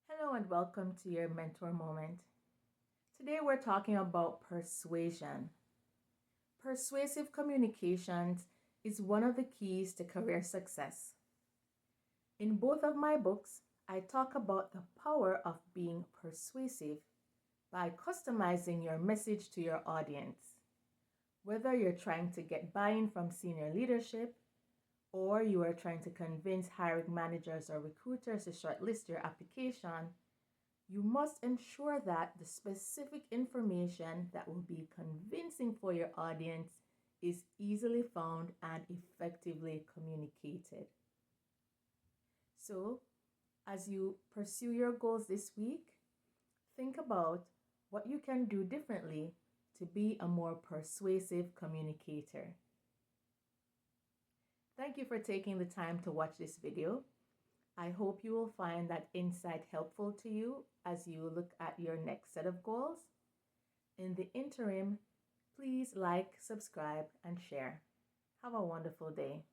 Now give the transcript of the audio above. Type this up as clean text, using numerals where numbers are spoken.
Hello and welcome to your mentor moment. Today we're talking about persuasion. Persuasive communications is one of the keys to career success. In both of my books, I talk about the power of being persuasive by customizing your message to your audience. Whether you're trying to get buy-in from senior leadership, or you are trying to convince hiring managers or recruiters to shortlist your application, you must ensure that the specific information that will be convincing for your audience is easily found and effectively communicated. So, as you pursue your goals this week, think about what you can do differently to be a more persuasive communicator. Thank you for taking the time to watch this video. I hope you will find that insight helpful to you as you look at your next set of goals. In the interim, please like, subscribe, and share. Have a wonderful day.